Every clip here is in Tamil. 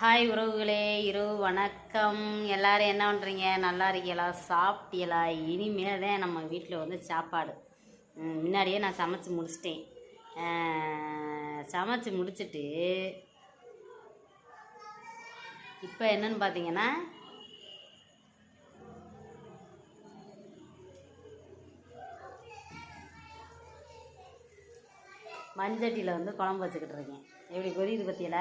ஹாய் உறவுகளே, இரவு வணக்கம். எல்லோரும் என்ன பண்ணுறீங்க? நல்லா இருக்கீங்களா? சாப்பிட்டீங்களா? இனிமேல் தான் நம்ம வீட்டில் வந்து சாப்பாடு. முன்னாடியே நான் சமைச்சு முடிச்சிட்டேன். சமைச்சு முடிச்சுட்டு இப்போ என்னன்னு பார்த்தீங்கன்னா, மஞ்சட்டியில் வந்து குழம்பு வச்சுக்கிட்டு இருக்கேன். எப்படி கொதிக்குது பற்றியில?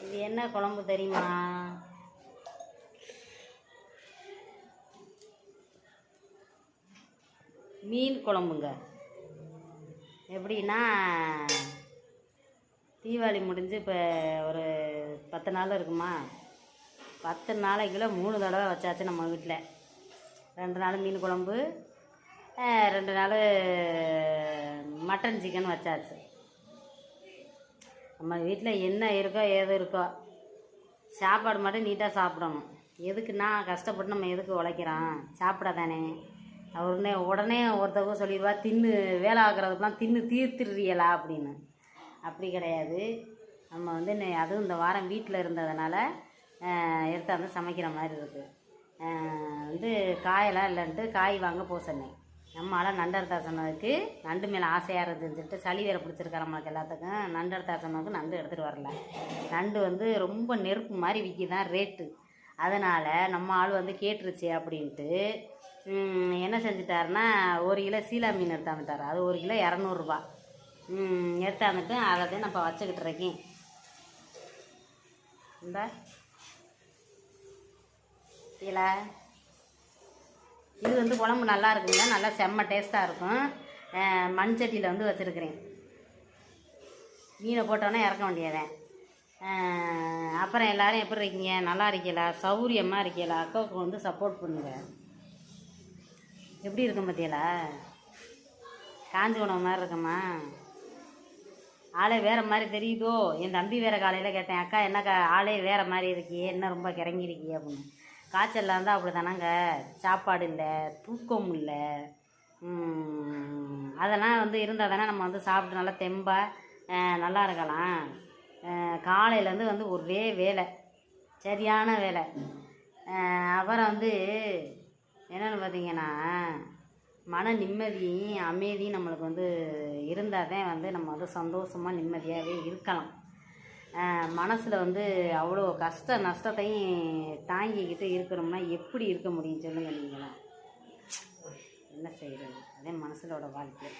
இது என்ன குழம்பு தெரியுமா? மீன் குழம்புங்க. எப்படின்னா, தீபாவளி முடிஞ்சு இப்போ ஒரு 10 நாள் இருக்குமா? 10 நாளைக்குள்ள 3 தடவை வச்சாச்சு நம்ம வீட்டில். 2 நாள் மீன் குழம்பு, 2 நாள் மட்டன் சிக்கன் வச்சாச்சு. நம்ம வீட்டில் என்ன இருக்கோ ஏது இருக்கோ சாப்பாடு மட்டும் நீட்டாக சாப்பிடணும். எதுக்குன்னா, கஷ்டப்பட்டு நம்ம எதுக்கு உழைக்கிறோம்? சாப்பிட தானே. உடனே ஒருத்தவங்க சொல்லிடுவா, தின்னு வேலை ஆக்குறதுக்கெலாம் தின்னு தீர்த்துடுறீங்களா அப்படின்னு. அப்படி கிடையாது. நம்ம வந்து அதுவும் இந்த வாரம் வீட்டில் இருந்ததுனால எடுத்தாந்து சமைக்கிற மாதிரி இருக்குது. வந்து காயெல்லாம் இல்லைன்ட்டு காய் வாங்க போக சொன்னேன். நம்மளால் நண்டெடுத்தா சொன்னதுக்கு நண்டு மேலே ஆசையாக இருந்துன்னு சொல்லிட்டு சளி வேறு பிடிச்சிருக்கார நம்மளுக்கு எல்லாத்துக்கும். நண்டெடுத்தா சொன்னதுக்கு நண்டு எடுத்துகிட்டு வரல. நண்டு வந்து ரொம்ப நெருப்பு மாதிரி விற்கிதான் ரேட்டு. அதனால் நம்ம ஆள் வந்து கேட்டுருச்சு அப்படின்ட்டு என்ன செஞ்சிட்டாருன்னா, 1 கிலோ சீலா மீன் எடுத்தாந்துட்டார். அது 1 கிலோ 200 ரூபா எடுத்தாந்துட்டு அதை தான் நான் இப்போ வச்சுக்கிட்டு இருக்கேன். இந்த இல்லை, இது வந்து குழம்பு நல்லா இருக்குங்க, நல்லா செம்ம டேஸ்ட்டாக இருக்கும். மண்சட்டியில் வந்து வச்சுருக்கிறேன். மீனை போட்டோன்னே இறக்க வேண்டியதேன். அப்புறம் எல்லோரும் எப்படி இருக்கீங்க? நல்லா இருக்கீங்களா? சௌரியமாக இருக்கீங்களா? அக்காவுக்கு வந்து சப்போர்ட் பண்ணுங்க. எப்படி இருக்கும் பார்த்தியலா? காஞ்சி உணவு மாதிரி இருக்குமா? ஆளே வேறு மாதிரி தெரியுதோ? என் தம்பி வேறு காலையில் கேட்டேன், அக்கா என்னக்கா ஆளே வேறு மாதிரி இருக்கியே, என்ன ரொம்ப கிறங்கிருக்கியே அப்படின்னு. காய்ச்சலில் இருந்தால் அப்படி தானாங்க. சாப்பாடு இல்லை, தூக்கம் இல்லை, அதெல்லாம் வந்து இருந்தால் தானே நம்ம வந்து சாப்பிட்டு நல்லா தெம்பாக நல்லா இருக்கலாம். காலையிலேருந்து வந்து ஒரே வேலை, சரியான வேலை. அப்புறம் வந்து என்னென்னு பார்த்தீங்கன்னா, மன நிம்மதியும் அமைதியும் நம்மளுக்கு வந்து இருந்தால் தான் வந்து நம்ம வந்து சந்தோஷமாக நிம்மதியாகவே இருக்கலாம். மனசில் வந்து அவ்வளோ கஷ்ட நஷ்டத்தையும் தாங்கிக்கிட்டு இருக்கிறோம்னா எப்படி இருக்க முடியும் சொல்லுங்கள் நீங்களாம்? என்ன செய்கிறது? அதே மனசிலோட வாழ்க்கை.